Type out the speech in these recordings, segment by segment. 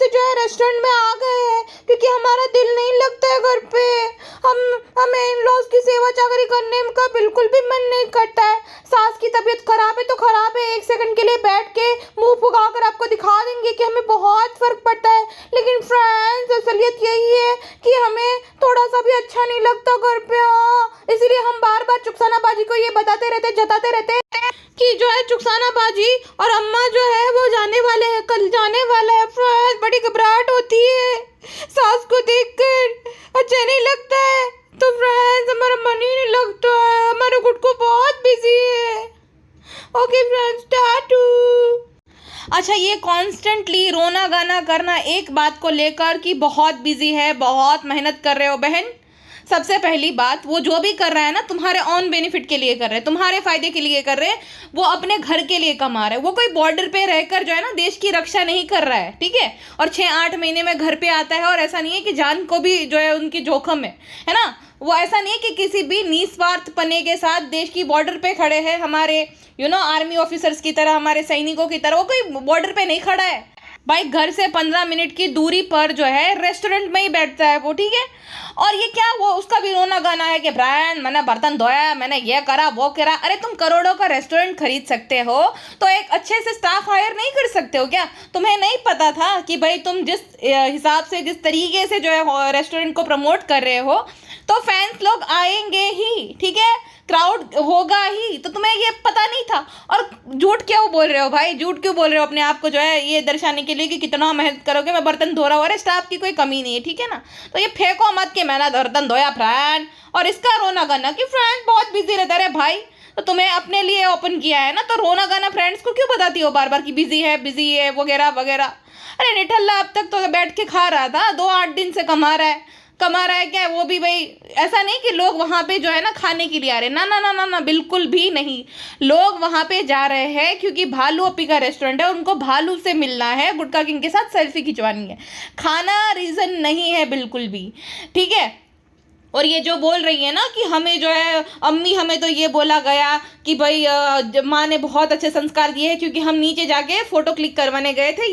से जो है रेस्टोरेंट में आ गए हैं क्योंकि हमारा दिल नहीं लगता है घर पे। हमें इन लॉज की सेवा चाकरी करने का बिल्कुल भी मन नहीं करता है। सास की तबीयत खराब है तो खराब है, 1 सेकंड के लिए बैठ के मुंह फुगा कर आपको दिखा देंगे कि हमें बहुत फर्क पड़ता है। लेकिन फ्रेंड्स, असलियत यही है कि हमें थोड़ा सा भी अच्छा नहीं लगता घर पे। इसीलिए हम बार बार चुकसाना बाजी को ये बताते रहते, जताते रहते कि जो है चुकसाना बाजी और अम्मा जो है वो जाने वाले हैं, कल जाने वाला है। फ्रेंड्स, बड़ी घबराहट होती है सास को देखकर, अच्छा नहीं लगता है। तो फ्रेंड्स, हमारा मन ही नहीं लगता है, हमारा गुड को बहुत बिजी है। Okay friends, टाटू। अच्छा, ये कॉन्स्टेंटली रोना गाना करना एक बात को लेकर कि बहुत बिजी है, बहुत मेहनत कर रहे हो बहन। सबसे पहली बात, वो जो भी कर रहा है ना तुम्हारे ऑन बेनिफिट के लिए कर रहे हैं, तुम्हारे फायदे के लिए कर रहे हैं, वो अपने घर के लिए कमा रहे हैं। वो कोई बॉर्डर पे रहकर जो है ना देश की रक्षा नहीं कर रहा है, ठीक है। और 6-8 महीने में घर पे आता है, और ऐसा नहीं है कि जान को भी जो है उनकी जोखिम है ना। वो ऐसा नहीं है कि किसी भी निस्वार्थ पने के साथ देश की बॉर्डर पे खड़े हैं, हमारे आर्मी ऑफिसर्स की तरह, हमारे सैनिकों की तरह। वो कोई बॉर्डर पे नहीं खड़ा है भाई, घर से 15 मिनट की दूरी पर जो है रेस्टोरेंट में ही बैठता है वो, ठीक है। और ये क्या, वो उसका भी रोना गाना है कि ब्रांड, मैंने बर्तन धोया, मैंने ये करा वो करा। अरे तुम करोड़ों का रेस्टोरेंट खरीद सकते हो तो एक अच्छे से स्टाफ हायर नहीं कर सकते हो क्या? तुम्हें नहीं पता था कि भाई तुम जिस हिसाब से, जिस तरीके से जो है रेस्टोरेंट को प्रमोट कर रहे हो तो फैंस लोग आएंगे ही, ठीक है, क्राउड होगा ही। तो तुम्हें ये पता नहीं था? और झूठ क्यों बोल रहे हो भाई, झूठ क्यों बोल रहे हो अपने आप को जो है ये दर्शाने के लिए कि कितना मेहनत करोगे, मैं बर्तन धो रहा हूँ। अरे स्टाफ की कोई कमी नहीं है, ठीक है ना। तो ये फेंको मत कि मैंने बर्तन धोया फ्रेंड, और इसका रोना गाना कि फ्रेंड बहुत बिजी रहता है। भाई, तो तुम्हें अपने लिए ओपन किया है ना, तो रोना गाना फ्रेंड्स को क्यों बताती हो बार बार कि बिजी है वगैरह वगैरह। अरे निठल्ला अब तक तो बैठ के खा रहा था, 2-8 दिन से कमा रहा है क्या? वो भी भाई ऐसा नहीं कि लोग वहाँ पे जो है ना खाने के लिए आ रहे हैं, ना ना ना ना ना, बिल्कुल भी नहीं। लोग वहाँ पे जा रहे हैं क्योंकि भालू अपी का रेस्टोरेंट है, उनको भालू से मिलना है, गुटका किंग के साथ सेल्फी खिंचवानी है। खाना रीज़न नहीं है बिल्कुल भी, ठीक है। और ये जो बोल रही है ना कि हमें जो है अम्मी, हमें तो ये बोला गया कि भाई माँ ने बहुत अच्छे संस्कार दिए हैं क्योंकि हम नीचे जाके फ़ोटो क्लिक करवाने गए थे।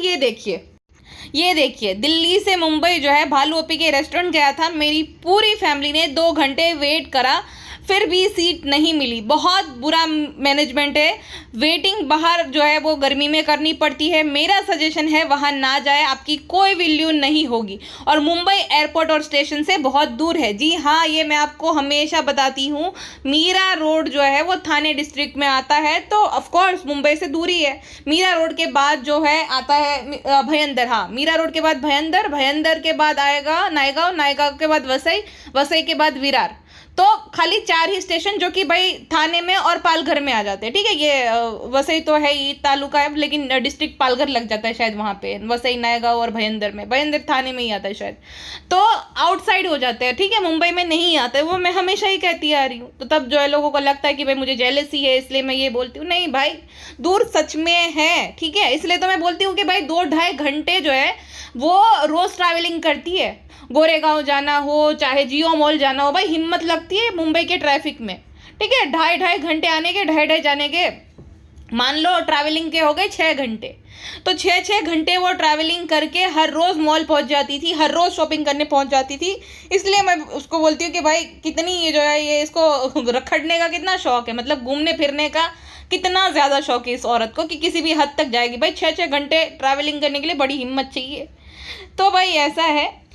ये देखिए, दिल्ली से मुंबई जो है भालू ओपी के रेस्टोरेंट गया था, मेरी पूरी फैमिली ने 2 घंटे वेट करा, फिर भी सीट नहीं मिली। बहुत बुरा मैनेजमेंट है। वेटिंग बाहर जो है वो गर्मी में करनी पड़ती है। मेरा सजेशन है वहाँ ना जाए, आपकी कोई वैल्यू नहीं होगी। और मुंबई एयरपोर्ट और स्टेशन से बहुत दूर है। जी हाँ, ये मैं आपको हमेशा बताती हूँ। मीरा रोड जो है वो थाने डिस्ट्रिक्ट में आता है, तो ऑफकोर्स मुंबई से दूरी है। मीरा रोड के बाद जो है आता है भयंदर। हाँ, मीरा रोड के बाद भयंदर के बाद आएगा नायगांव के बाद वसई के बाद विरार। तो खाली 4 ही स्टेशन जो कि भाई थाने में और पालघर में आ जाते हैं, ठीक है। ये वसई तो है ही तालुका है, लेकिन डिस्ट्रिक्ट पालघर लग जाता है शायद वहाँ पे, वसई नायगांव और भयंदर थाने में ही आता है शायद। तो आउटसाइड हो जाते हैं, ठीक है, मुंबई में नहीं आते। वो मैं हमेशा ही कहती आ रही हूँ। तो तब जो है लोगों को लगता है कि भाई मुझे जेलसी है इसलिए मैं ये बोलती हूँ। नहीं भाई, दूर सच में है, ठीक है। इसलिए तो मैं बोलती हूँ कि भाई 2-2.5 घंटे जो है वो रोज़ ट्रैवलिंग करती है। गोरेगांव जाना हो चाहे जियो मॉल जाना हो, भाई हिम्मत लगती है मुंबई के ट्रैफिक में, ठीक है। 2.5 घंटे आने के, 2.5 जाने के, मान लो ट्रैवलिंग के हो गए 6 घंटे। तो 6 घंटे वो ट्रैवलिंग करके हर रोज़ मॉल पहुंच जाती थी, हर रोज़ शॉपिंग करने पहुंच जाती थी। इसलिए मैं उसको बोलती हूँ कि भाई कितनी ये जो है ये इसको रखड़ने का कितना शौक है, मतलब घूमने फिरने का कितना ज़्यादा शौक है इस औरत को कि किसी भी हद तक जाएगी। भाई 6 घंटे ट्रैवलिंग करने के लिए बड़ी हिम्मत चाहिए। तो भाई ऐसा है।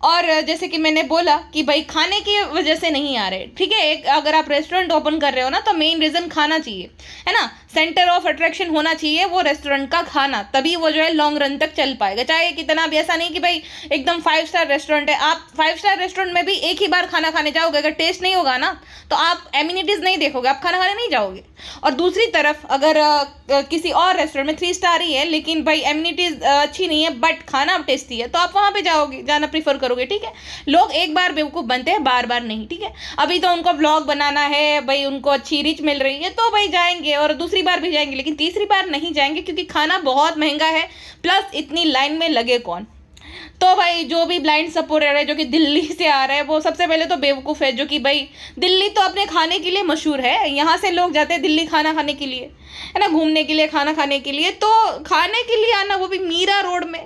और जैसे कि मैंने बोला कि भाई खाने की वजह से नहीं आ रहे, ठीक है। एक अगर आप रेस्टोरेंट ओपन कर रहे हो ना तो मेन रीज़न खाना चाहिए, है ना। सेंटर ऑफ अट्रैक्शन होना चाहिए वो रेस्टोरेंट का खाना, तभी वो जो है लॉन्ग रन तक चल पाएगा। चाहे कितना भी, ऐसा नहीं कि भाई एकदम 5 स्टार रेस्टोरेंट है, आप 5 स्टार रेस्टोरेंट में भी एक ही बार खाना खाने जाओगे, अगर टेस्ट नहीं होगा ना तो आप एमिनिटीज़ नहीं देखोगे, आप खाना खाने नहीं जाओगे। और दूसरी तरफ अगर किसी और रेस्टोरेंट में 3 स्टार ही है लेकिन भाई एमिनिटीज़ अच्छी नहीं है बट खाना टेस्टी है, तो आप वहाँ पे जाना प्रीफर करोगे, ठीक है। लोग एक बार बेवकूफ़ बनते हैं, बार बार नहीं, ठीक है। अभी तो उनको ब्लॉग बनाना है, भाई उनको अच्छी रीच मिल रही है तो भाई जाएंगे, और दूसरी बार भी जाएंगे, लेकिन तीसरी बार नहीं जाएंगे क्योंकि खाना बहुत महंगा है, प्लस इतनी लाइन में लगे कौन। तो भाई जो भी ब्लाइंड सपोर्टर है जो कि दिल्ली से आ रहा है वो सबसे पहले तो बेवकूफ़ है। जो कि भाई दिल्ली तो अपने खाने के लिए मशहूर है, यहाँ से लोग जाते हैं दिल्ली खाना खाने के लिए, है ना, घूमने के लिए, खाना खाने के लिए। तो खाने के लिए आना वो भी मीरा रोड में,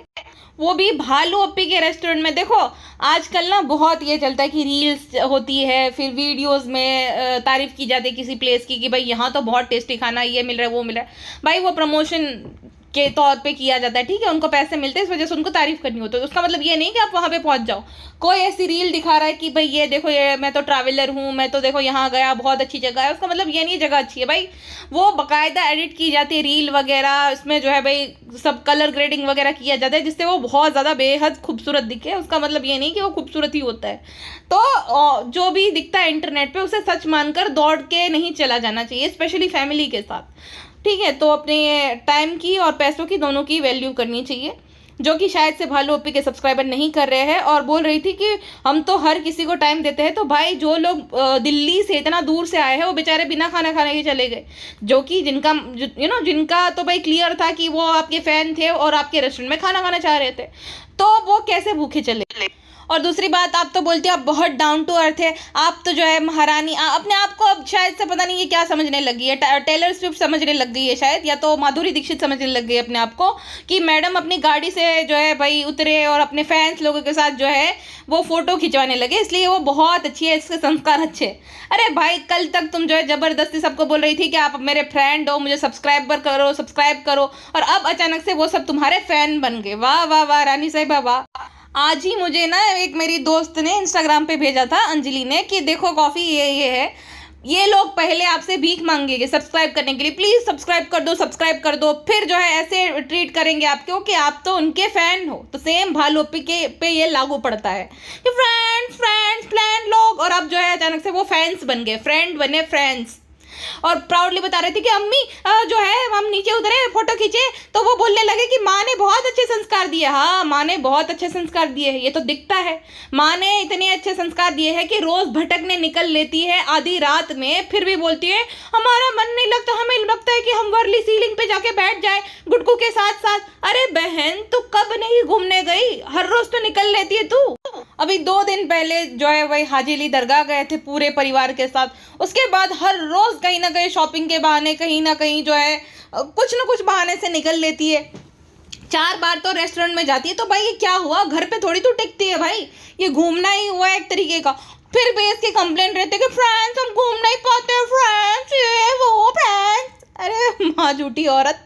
वो भी भालू अप्पी के रेस्टोरेंट में। देखो आजकल ना बहुत ये चलता है कि रील्स होती है, फिर वीडियोस में तारीफ की जाती है किसी प्लेस की कि भाई यहाँ तो बहुत टेस्टी खाना, ये मिल रहा है वो मिल रहा है। भाई वो प्रमोशन के तौर पे किया जाता है, ठीक है, उनको पैसे मिलते हैं, इस वजह से उनको तारीफ करनी होती है। तो उसका मतलब ये नहीं कि आप वहाँ पे पहुँच जाओ। कोई ऐसी रील दिखा रहा है कि भाई ये देखो, ये मैं तो ट्रैवलर हूँ, मैं तो देखो यहाँ गया, बहुत अच्छी जगह है, उसका मतलब ये नहीं जगह अच्छी है भाई। वो बाकायदा एडिट की जाती है रील वगैरह, इसमें जो है भाई सब कलर ग्रेडिंग वगैरह किया जाता है जिससे वो बहुत ज़्यादा बेहद खूबसूरत दिखे। उसका मतलब ये नहीं कि वो खूबसूरत ही होता है। तो जो भी दिखता है इंटरनेट पे उसे सच मानकर दौड़ के नहीं चला जाना चाहिए, स्पेशली फैमिली के साथ, ठीक है। तो अपने टाइम की और पैसों की दोनों की वैल्यू करनी चाहिए, जो कि शायद से भालू अप्पी के सब्सक्राइबर नहीं कर रहे हैं। और बोल रही थी कि हम तो हर किसी को टाइम देते हैं। तो भाई जो लोग दिल्ली से इतना दूर से आए हैं वो बेचारे बिना खाना खाने के चले गए, जो कि जिनका तो भाई क्लियर था कि वो आपके फ़ैन थे और आपके रेस्टोरेंट में खाना खाना चाह रहे थे, तो वो कैसे भूखे चले। और दूसरी बात, आप तो बोलते हो आप बहुत डाउन टू अर्थ है, आप तो जो है महारानी, अपने आप को अब शायद से पता नहीं ये क्या समझने लगी है, टेलर स्विफ्ट समझने लग गई है शायद, या तो माधुरी दीक्षित समझने लग गई है अपने आप को, कि मैडम अपनी गाड़ी से जो है भाई उतरे और अपने फैंस लोगों के साथ जो है वो फ़ोटो खिंचवाने लगे, इसलिए वो बहुत अच्छी है, इसके संस्कार अच्छे। अरे भाई कल तक तुम जो है ज़बरदस्ती सबको बोल रही थी कि आप मेरे फ्रेंड हो, मुझे सब्सक्राइब करो, और अब अचानक से वो सब तुम्हारे फ़ैन बन गए। वाह वाह वाह रानी साहिबा वाह। आज ही मुझे ना एक मेरी दोस्त ने इंस्टाग्राम पे भेजा था, अंजलि ने, कि देखो कॉफ़ी ये है, ये लोग पहले आपसे भीख मांगेंगे सब्सक्राइब करने के लिए, प्लीज़ सब्सक्राइब कर दो, फिर जो है ऐसे ट्रीट करेंगे आपको कि आप तो उनके फ़ैन हो। तो सेम भालू अप्पी के पे ये लागू पड़ता है कि फ्रेंड लोग, और अब जो है अचानक से वो फैंस बन गए, फ्रेंड बने फ्रेंड्स। और प्राउडली बता रहे थे कि अम्मी जो है हम नीचे उतरे फोटो खींचे तो वो बोलने लगे कि माँ ने बहुत अच्छे संस्कार दिए। हाँ, माँ ने बहुत अच्छे संस्कार दिए हैं, ये तो दिखता है। माँ ने इतने अच्छे संस्कार दिए हैं कि रोज भटकने निकल लेती है आधी रात में, फिर भी बोलती है हमारा मन नहीं लगता, हमें लगता है कि हम वर्ली सीलिंग पे जाके बैठ जाए गुड्डू के साथ साथ। अरे बहन तू कब नहीं घूमने गई, हर रोज तो निकल लेती है तू। अभी 2 दिन पहले जो है वही हाजी अली दरगाह गए थे पूरे परिवार के साथ, उसके बाद हर रोज कहीं ना कहीं शॉपिंग के बहाने, कहीं ना कहीं जो है कुछ ना कुछ बहाने से निकल लेती है। 4 बार तो रेस्टोरेंट में जाती है। तो भाई ये क्या हुआ, घर पे थोड़ी तो टिकती है भाई, ये घूमना ही हुआ एक तरीके का। फिर भी इसके कंप्लेंट रहते कि फ्रेंड्स हम घूम नहीं पाते, फ्रेंड्स ये वो फ्रेंड्स। अरे माँ झूठी औरत।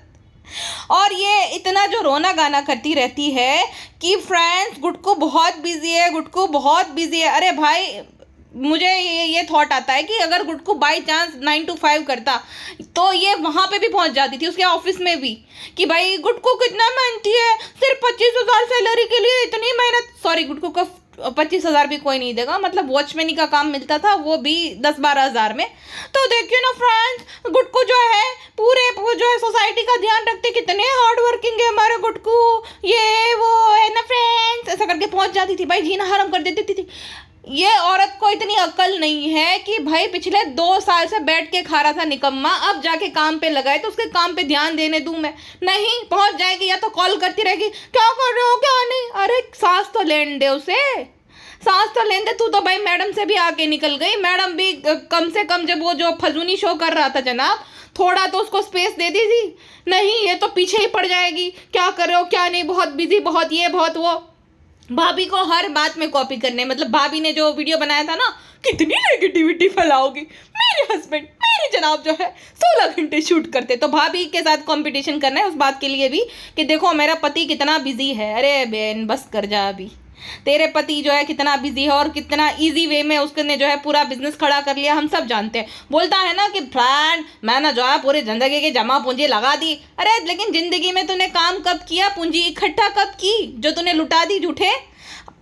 और ये इतना जो रोना गाना करती रहती है कि फ्रेंड्स गुड्डू बहुत बिजी है, गुड्डू बहुत बिजी है। अरे भाई मुझे ये थॉट आता है कि अगर गुड्डू बाई चांस 9 to 5 करता तो ये वहाँ पे भी पहुँच जाती थी, उसके ऑफिस में भी, कि भाई गुड्डू कितना मेहनती है, सिर्फ 25,000 सैलरी के लिए इतनी मेहनत। सॉरी, गुड्डू को 25,000 भी कोई नहीं देगा, मतलब वॉचमैनी का काम मिलता था, वो भी 10-12 हज़ार में। तो देखिए ना फ्रेंड्स, गुड्डू जो है पूरे जो है सोसाइटी का ध्यान रखते, कितने हार्ड वर्किंग है हमारे गुड्डू, ये वो है ना फ्रेंड्स, ऐसा करके पहुंच जाती थी भाई, जीना हराम कर देती थी। ये औरत को इतनी अक्ल नहीं है कि भाई पिछले 2 साल से बैठ के खा रहा था निकम्मा, अब जाके काम पे लगाए तो उसके काम पे ध्यान देने दूं मैं? नहीं, पहुंच जाएगी या तो कॉल करती रहेगी क्या कर रहे हो क्या नहीं। अरे सांस तो लेने दे उसे, सांस तो लेने दे। तू तो भाई मैडम से भी आके निकल गई, मैडम भी कम से कम जब वो जो फजूनी शो कर रहा था जनाब, थोड़ा तो उसको स्पेस दे दी थी। नहीं, ये तो पीछे ही पड़ जाएगी, क्या कर रहे हो क्या नहीं, बहुत बिजी, बहुत ये बहुत वो। भाभी को हर बात में कॉपी करने, मतलब भाभी ने जो वीडियो बनाया था ना, कितनी नेगेटिविटी फैलाओगी, मेरे हस्बैंड मेरे जनाब जो है 16 घंटे शूट करते, तो भाभी के साथ कंपटीशन करना है उस बात के लिए भी कि देखो मेरा पति कितना बिजी है। अरे बहन बस कर जा, अभी तेरे पति जो है कितना बिजी है और कितना इजी वे में उसने जो है पूरा बिजनेस खड़ा कर लिया, हम सब जानते हैं। बोलता है ना कि फ्रेंड मैंने जो है पूरी जिंदगी की जमा पूंजी लगा दी। अरे लेकिन जिंदगी में तूने काम कब किया, पूंजी इकट्ठा कब की जो तूने लुटा दी झूठे?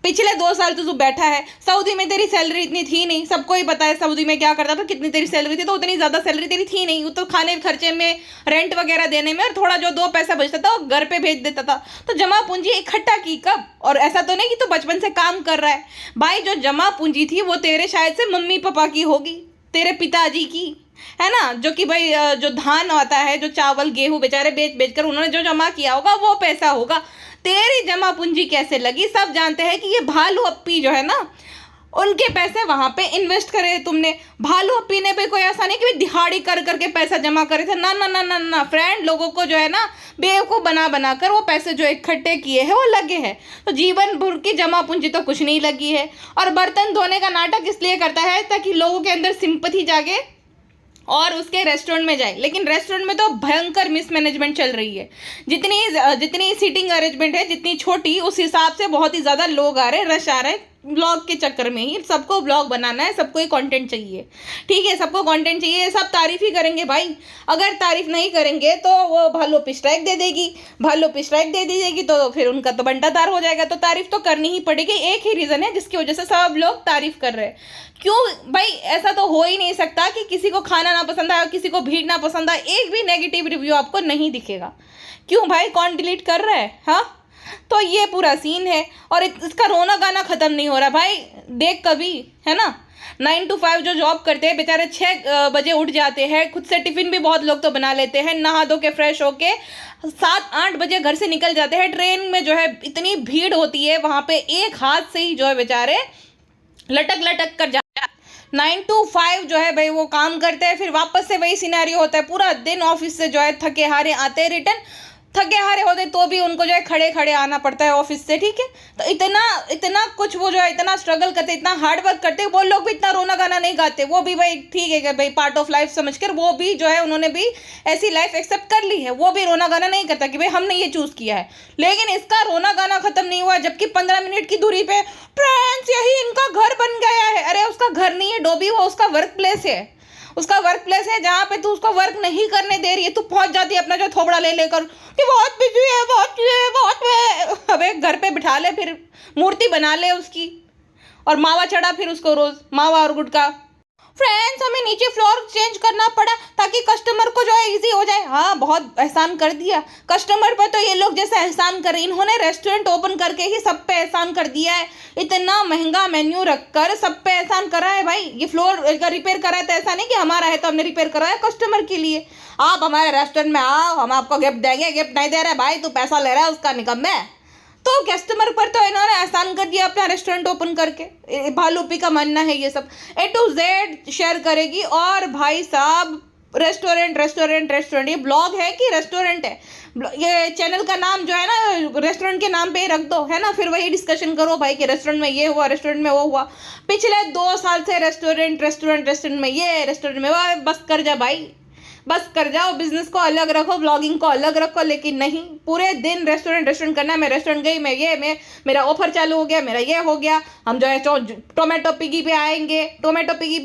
पिछले 2 साल तो तू बैठा है, सऊदी में तेरी सैलरी इतनी थी नहीं, सबको ही पता है सऊदी में क्या करता था, कितनी तेरी सैलरी थी, तो उतनी ज़्यादा सैलरी तेरी थी नहीं, वो तो खाने खर्चे में, रेंट वगैरह देने में, और थोड़ा जो 2 पैसा बचता था वो घर पे भेज देता था। तो जमा पूंजी इकट्ठा की कब? और ऐसा तो नहीं कि तू बचपन से काम कर रहा है भाई, जो जमा पूंजी थी वो तेरे शायद से मम्मी पापा की होगी, तेरे पिताजी की, है ना, जो कि भाई जो धान आता है, जो चावल गेहूँ बेचारे बेच कर उन्होंने जो जमा किया होगा वो पैसा होगा। तेरी जमा पूंजी कैसे लगी? सब जानते हैं कि ये भालू अप्पी जो है ना, उनके पैसे वहां पे इन्वेस्ट करे तुमने। भालू पीने पे कोई ऐसा नहीं कि दिहाड़ी कर करके पैसा जमा करे थे, ना ना ना ना ना फ्रेंड, लोगों को जो है ना बेवकूफ़ बना बना कर वो पैसे जो इकट्ठे किए हैं वो लगे हैं। तो जीवन भर की जमा पूंजी तो कुछ नहीं लगी है। और बर्तन धोने का नाटक इसलिए करता है ताकि लोगों के अंदर सिंपैथी जागे और उसके रेस्टोरेंट में जाए। लेकिन रेस्टोरेंट में तो भयंकर मिसमैनेजमेंट चल रही है। जितनी सीटिंग अरेंजमेंट है जितनी छोटी, उस हिसाब से बहुत ही ज़्यादा लोग आ रहे हैं, रश आ रहे हैं। ब्लॉग के चक्कर में ही सबको ब्लॉग बनाना है, सबको ही कंटेंट चाहिए, ठीक है, सबको कंटेंट चाहिए, सब तारीफ ही करेंगे भाई। अगर तारीफ नहीं करेंगे तो वो भालू पे स्ट्राइक दे देगी, भालू पे स्ट्राइक दे दीजिएगी तो फिर उनका तो बंटाधार हो जाएगा। तो तारीफ तो करनी ही पड़ेगी। एक ही रीज़न है जिसकी वजह से सब लोग तारीफ कर रहे हैं। क्यों भाई? ऐसा तो हो ही नहीं सकता कि किसी को खाना ना पसंद आए और किसी को भीड़ ना पसंद आए, एक भी नेगेटिव रिव्यू आपको नहीं दिखेगा। क्यों भाई? कौन डिलीट कर रहा है? हाँ, तो ये पूरा सीन है और इसका रोना गाना खत्म नहीं हो रहा भाई। देख कभी, है ना, 9 to 5 जो जॉब करते हैं बेचारे 6 बजे उठ जाते हैं, खुद से टिफिन भी बहुत लोग तो बना लेते हैं, नहा धो के फ्रेश होके 7-8 बजे घर से निकल जाते हैं। ट्रेन में जो है इतनी भीड़ होती है, वहाँ पे एक हाथ से ही जो है बेचारे लटक लटक कर जाते हैं। 9 to 5 जो है भाई वो काम करते हैं, फिर वापस से वही सिनेरियो होता है। पूरा दिन ऑफिस से जो है थके हारे आते हैं, रिटर्न थके हारे होते तो भी उनको जो है खड़े खड़े आना पड़ता है ऑफिस से, ठीक है। तो इतना कुछ वो जो है इतना स्ट्रगल करते, इतना हार्ड वर्क करते, वो लोग भी इतना रोना गाना नहीं गाते। वो भी भाई ठीक है कि भाई पार्ट ऑफ लाइफ समझकर वो भी जो है उन्होंने भी ऐसी लाइफ एक्सेप्ट कर ली है। वो भी रोना गाना नहीं करता कि भाई हमने ये चूज़ किया है। लेकिन इसका रोना गाना खत्म नहीं हुआ, जबकि 15 मिनट की दूरी पे फ्रेंड्स यही इनका घर बन गया है। अरे उसका घर नहीं है डोबी, वो उसका वर्क प्लेस है। उसका वर्क प्लेस है जहाँ पे तू उसको वर्क नहीं करने दे रही है। तू पहुंच जाती है अपना जो थोबड़ा ले लेकर कि बहुत बिजी है, बहुत। अबे घर पे बिठा ले, फिर मूर्ति बना ले उसकी और मावा चढ़ा फिर उसको रोज मावा और गुटखा। फ्रेंड्स हमें नीचे फ्लोर चेंज करना पड़ा ताकि कस्टमर को जो है इजी हो जाए। हाँ, बहुत एहसान कर दिया कस्टमर पर। तो ये लोग जैसे एहसान कर रहे, इन्होंने रेस्टोरेंट ओपन करके ही सब पे एहसान कर दिया है। इतना महंगा मेन्यू रखकर सब पे एहसान करा है भाई। ये फ्लोर रिपेयर करा है तो ऐसा नहीं कि हमारा है तो हमने रिपेयर करा है कस्टमर के लिए। आप हमारे रेस्टोरेंट में आओ, हम आपको गिफ्ट देंगे। गिफ्ट नहीं दे रहे भाई, तू पैसा ले रहा है उसका निकम्मे। तो कस्टमर पर तो इन्होंने एहसान कर दिया अपना रेस्टोरेंट ओपन करके। भालूपी का मानना है ये सब A to Z शेयर करेगी। और भाई साहब रेस्टोरेंट, ये ब्लॉग है कि रेस्टोरेंट है? ये चैनल का नाम जो है ना रेस्टोरेंट के नाम पे ही रख दो, है ना। फिर वही डिस्कशन करो भाई कि रेस्टोरेंट में ये हुआ, रेस्टोरेंट में वो हुआ। पिछले 2 साल से रेस्टोरेंट में ये, रेस्टोरेंट में वो। बस कर जा भाई, बस कर जाओ। बिजनेस को अलग रखो, ब्लॉगिंग को अलग रखो, लेकिन नहीं, पूरे दिन रेस्टोरेंट करना है। मैं रेस्टोरेंट गई, मेरा ऑफर चालू हो गया, मेरा ये हो गया, हम जो है टोमेटो पिगी पे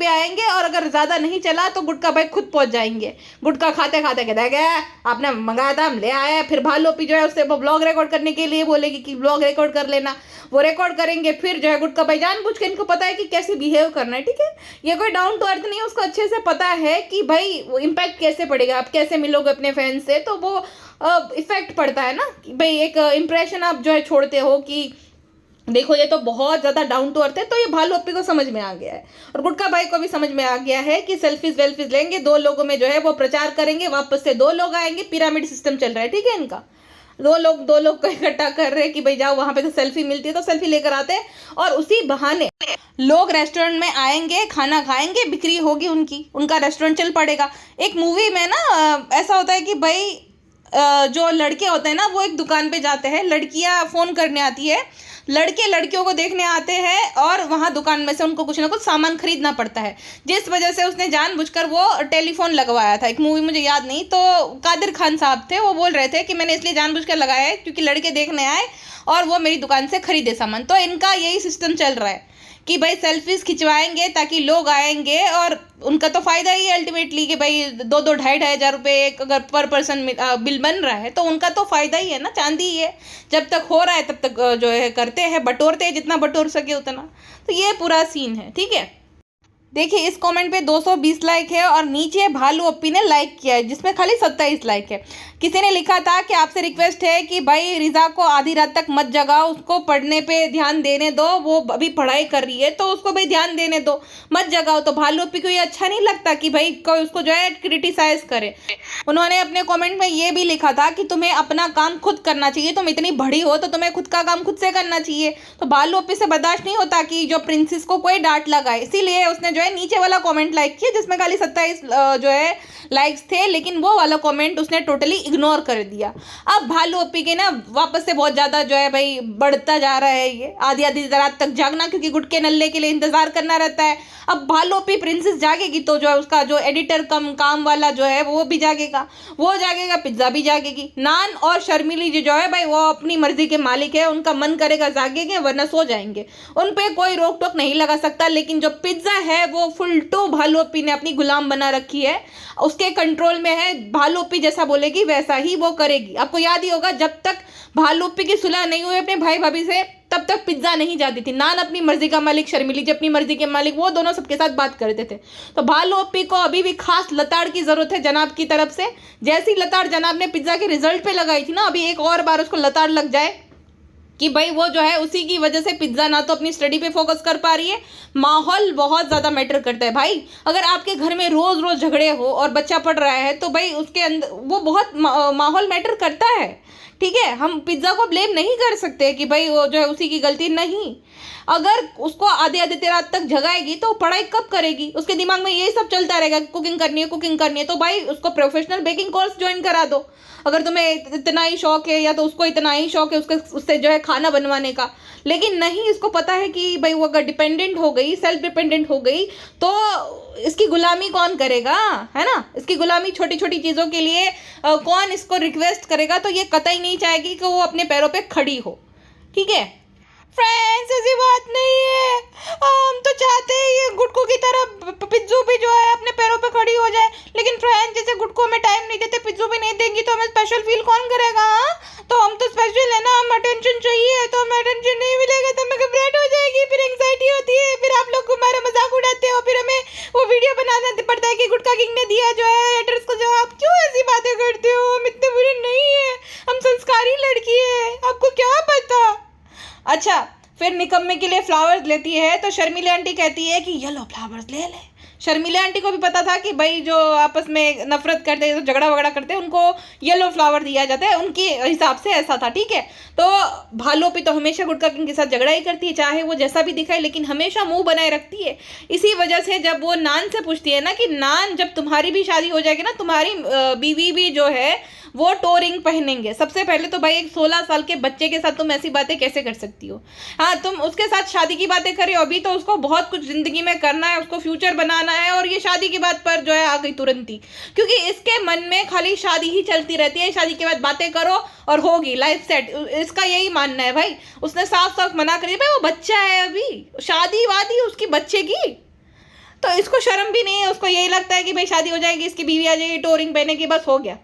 आएंगे और अगर ज़्यादा नहीं चला तो गुटका भाई खुद पहुंच जाएंगे। गुटका खाते खाते कहता है आपने मंगाया था, हम ले आए। फिर भालूपी जो है उससे वो ब्लॉग रिकॉर्ड करने के लिए बोलेगी कि ब्लॉग रिकॉर्ड कर लेना। वो रिकॉर्ड करेंगे, फिर जो है गुटका भाई जानबूझ के, इनको पता है कि कैसे बिहेव करना है, ठीक है। ये कोई डाउन टू अर्थ नहीं है, उसको अच्छे से पता है कि भाई वो इम्पैक्ट कैसे पड़ेगा, आप कैसे मिलोगे अपने फैंस से, तो वो इफेक्ट पड़ता है ना कि भाई एक इंप्रेशन आप जो है छोड़ते हो कि देखो ये तो बहुत ज़्यादा डाउन टू अर्थ है। तो ये भालूपी को समझ में आ गया है और गुटका भाई को भी समझ में आ गया है कि सेल्फीज वेल्फीज लेंगे, 2 लोगों में जो है वो प्रचार करेंगे, वापस से 2 लोग आएंगे। पिरामिड सिस्टम चल रहा है, ठीक है इनका। 2 लोग को इकट्ठा कर रहे हैं कि भाई जाओ वहाँ पे तो सेल्फी मिलती है, तो सेल्फी लेकर आते हैं और उसी बहाने लोग रेस्टोरेंट में आएंगे, खाना खाएंगे, बिक्री होगी उनका रेस्टोरेंट चल पड़ेगा। एक मूवी में ना ऐसा होता है कि भाई जो लड़के होते हैं ना वो एक दुकान पे जाते हैं, लड़कियां फ़ोन करने आती है, लड़के लड़कियों को देखने आते हैं और वहाँ दुकान में से उनको कुछ ना कुछ सामान खरीदना पड़ता है, जिस वजह से उसने जानबूझकर वो टेलीफोन लगवाया था। एक मूवी मुझे याद नहीं, तो कादिर खान साहब थे, वो बोल रहे थे कि मैंने इसलिए जानबूझकर लगाया है क्योंकि लड़के देखने आए और वो मेरी दुकान से खरीदे सामान। तो इनका यही सिस्टम चल रहा है कि भाई सेल्फीज खिंचवाएंगे ताकि लोग आएंगे और उनका तो फ़ायदा ही है अल्टीमेटली कि भाई 2-2 ढाई हज़ार रुपये एक अगर पर पर्सन बिल बन रहा है तो उनका तो फ़ायदा ही है ना, चांदी ही है। जब तक हो रहा है तब तक जो है करते हैं, बटोरते हैं, जितना बटोर सके उतना। तो ये पूरा सीन है, ठीक है। देखिए इस कमेंट पे 220 लाइक है और नीचे भालू अप्पी ने लाइक किया है जिसमें खाली 27 लाइक है। किसी ने लिखा था कि आपसे रिक्वेस्ट है कि भाई रिजा को आधी रात तक मत जगाओ, उसको पढ़ने पे ध्यान देने दो, वो अभी पढ़ाई कर रही है तो उसको भाई ध्यान देने दो, मत जगाओ। तो भालू अप्पी को ये अच्छा नहीं लगता कि भाई कोई उसको जो है क्रिटिसाइज करे। उन्होंने अपने कमेंट में ये भी लिखा था कि तुम्हें अपना काम खुद करना चाहिए, तुम इतनी बड़ी हो तो तुम्हें खुद का काम खुद से करना चाहिए। तो भालू अप्पी से बर्दाश्त नहीं होता कि जो प्रिंसेस को कोई डांट लगाए, इसीलिए उसने जो है नीचे वाला कमेंट लाइक किया जिसमें खाली 27 जो है लाइक्स थे, लेकिन वो वाला कमेंट उसने टोटली इग्नोर कर दिया। अब भालू अप्पी के ना वापस से बहुत ज़्यादा जो है भाई बढ़ता जा रहा है ये आधी आधी रात तक जागना, क्योंकि गुटके नल्ले के लिए इंतज़ार करना रहता है। अब भालू अप्पी प्रिंसेस जागेगी तो जो है उसका जो एडिटर कम काम वाला जो है वो भी जागेगा, वो जागेगा, पिज्ज़ा भी जागेगी। नान और शर्मिली जी जो है भाई वो अपनी मर्जी के मालिक है, उनका मन करेगा जागेंगे वरना सो जाएंगे, उन पर कोई रोक टोक नहीं लगा सकता। लेकिन जो पिज्ज़ा है वो फुल टू भालू अप्पी ने अपनी गुलाम बना रखी है, उसके कंट्रोल में है। भालू अप्पी जैसा बोलेगी वैसा ही वो करेगी। आपको याद ही होगा जब तक भालू अप्पी की सुलह नहीं हुई अपने भाई भाभी से तब तक पिज्ज़ा नहीं जाती थी। नान अपनी मर्जी का मालिक, शर्मिली जी अपनी मर्जी के मालिक, वो दोनों सबके साथ बात करते थे। तो भालू अप्पी को अभी भी खास लताड़ की ज़रूरत है जनाब की तरफ से। जैसी लताड़ जनाब ने पिज्ज़ा के रिजल्ट पे लगाई थी ना, अभी एक और बार उसको लताड़ लग जाए कि भाई वो जो है उसी की वजह से पिज्ज़ा ना तो अपनी स्टडी पे फोकस कर पा रही है। माहौल बहुत ज़्यादा मैटर करता है भाई। अगर आपके घर में रोज़ रोज़ झगड़े हो और बच्चा पढ़ रहा है तो भाई उसके अंदर वो बहुत माहौल मैटर करता है, ठीक है। हम पिज्ज़ा को ब्लेम नहीं कर सकते कि भाई वो जो है उसी की गलती नहीं। अगर उसको आधे आधे रात तक जगाएगी तो पढ़ाई कब करेगी? उसके दिमाग में यही सब चलता रहेगा, कुकिंग करनी है, कुकिंग करनी है। तो भाई उसको प्रोफेशनल बेकिंग कोर्स ज्वाइन करा दो अगर तुम्हें इतना ही शौक है, या तो उसको इतना ही शौक है उससे जो है खाना बनवाने का। लेकिन नहीं, इसको पता है कि भाई वो अगर डिपेंडेंट हो गई, सेल्फ डिपेंडेंट हो गई तो इसकी गुलामी कौन करेगा, है ना। इसकी गुलामी छोटी छोटी चीज़ों के लिए कौन इसको रिक्वेस्ट करेगा। तो ये कतई नहीं चाहेगी कि वो अपने पैरों पे खड़ी हो, ठीक है। फ्रेंड्स ऐसी बात नहीं है, हम तो चाहते हैं ये गुटकू की तरह पिज्जू भी जो है अपने पैरों पे खड़ी हो जाए। लेकिन फ्रेंड्स जैसे गुटकू में टाइम नहीं देते, पिज्जू भी नहीं देंगी तो हमें स्पेशल फील कौन करेगा? तो हम तो स्पेशल है ना, हम अटेंशन चाहिए, तो हमें अटेंशन नहीं मिलेगा तो हमें घबराहट हो जाएगी, फिर एंग्जाइटी होती है, फिर आप लोग हमारा मजाक उड़ाते हो, फिर हमें वो वीडियो बनाना पड़ता है कि गुटका किंग ने दिया जो है हेटर्स को जवाब। क्यों ऐसी बातें करते हो? हम इतने बुरे नहीं है, हम संस्कारी लड़की है, आपको क्या पता। अच्छा, फिर निकम्मे के लिए फ्लावर्स लेती है तो शर्मिला आंटी कहती है कि ये लो फ्लावर्स ले ले। शर्मिला आंटी को भी पता था कि भाई जो आपस में नफरत करते हैं, तो झगड़ा वगड़ा करते हैं, उनको येलो फ्लावर दिया जाता है, उनके हिसाब से ऐसा था, ठीक है। तो भालू अप्पी तो हमेशा गुटका किंग के साथ झगड़ा ही करती है, चाहे वो जैसा भी दिखाए, लेकिन हमेशा मुंह बनाए रखती है। इसी वजह से जब वो नान से पूछती है ना कि नान जब तुम्हारी भी शादी हो जाएगी ना, तुम्हारी बीवी भी जो है वो टोरिंग पहनेंगे। सबसे पहले तो भाई एक 16 साल के बच्चे के साथ तुम ऐसी बातें कैसे कर सकती हो? हाँ, तुम उसके साथ शादी की बातें कर रहे हो, अभी तो उसको बहुत कुछ जिंदगी में करना है, उसको फ्यूचर बनाना है, और ये शादी की बात पर जो है आ गई तुरंत ही, क्योंकि इसके मन में खाली शादी ही चलती रहती है। शादी के बाद बातें करो और होगी लाइफ सेट, इसका यही मानना है भाई। उसने साफ साफ मना करी, भाई वो बच्चा है, अभी शादी वादी उसकी बच्चे की, तो इसको शर्म भी नहीं है। उसको यही लगता है कि भाई शादी हो जाएगी, इसकी बीवी आ जाएगी, टोरिंग पहनेगी, बस हो गया।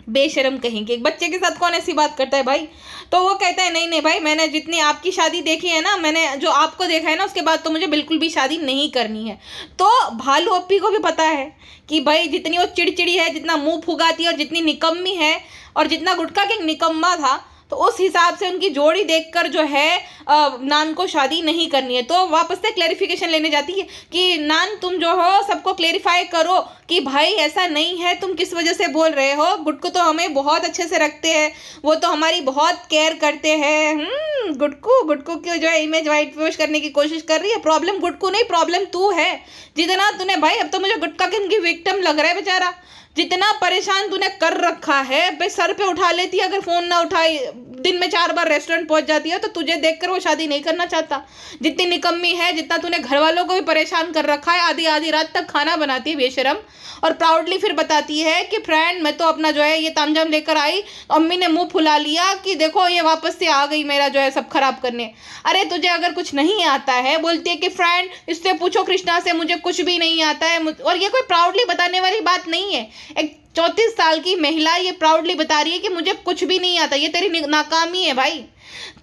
बेशरम कहेंगे, एक बच्चे के साथ कौन ऐसी बात करता है भाई? तो वो कहता है नहीं नहीं भाई, मैंने जितनी आपकी शादी देखी है ना, मैंने जो आपको देखा है ना, उसके बाद तो मुझे बिल्कुल भी शादी नहीं करनी है। तो भालू अप्पी को भी पता है कि भाई जितनी वो चिड़चिड़ी है, जितना मुंह फुगाती है, और जितनी निकम्मी है, और जितना गुटका किंग निकम्मा था, तो उस हिसाब से उनकी जोड़ी देखकर जो है नान को शादी नहीं करनी है। तो वापस से क्लैरिफिकेशन लेने जाती है कि नान तुम जो हो सबको क्लैरिफाई करो कि भाई ऐसा नहीं है, तुम किस वजह से बोल रहे हो। गुटकू तो हमें बहुत अच्छे से रखते हैं, वो तो हमारी बहुत केयर करते हैं। गुटकू की जो है इमेज वाइट वॉश करने की कोशिश कर रही है। प्रॉब्लम गुटकू नहीं, प्रॉब्लम तू है। जितना तूने भाई, अब तो मुझे गुटका किंग की विक्टिम लग रहा है बेचारा। जितना परेशान तूने कर रखा है, भाई सर पे उठा लेती है, अगर फ़ोन ना उठाई, दिन में 4 बार रेस्टोरेंट पहुंच जाती है, तो तुझे देखकर वो शादी नहीं करना चाहता। जितनी निकम्मी है, जितना तूने घर वालों को भी परेशान कर रखा है, आधी आधी रात तक खाना बनाती है बेशरम, और प्राउडली फिर बताती है कि फ्रेंड मैं तो अपना जो है ये तामझाम लेकर आई, अम्मी ने मुंह फुला लिया कि देखो ये वापस से आ गई मेरा जो है सब खराब करने। अरे तुझे अगर कुछ नहीं आता है, बोलती है कि फ्रेंड इससे पूछो कृष्णा से, मुझे कुछ भी नहीं आता है। और ये कोई प्राउडली बताने वाली बात नहीं है। एक 34 साल की महिला ये प्राउडली बता रही है कि मुझे कुछ भी नहीं आता। ये तेरी नाकामी है भाई।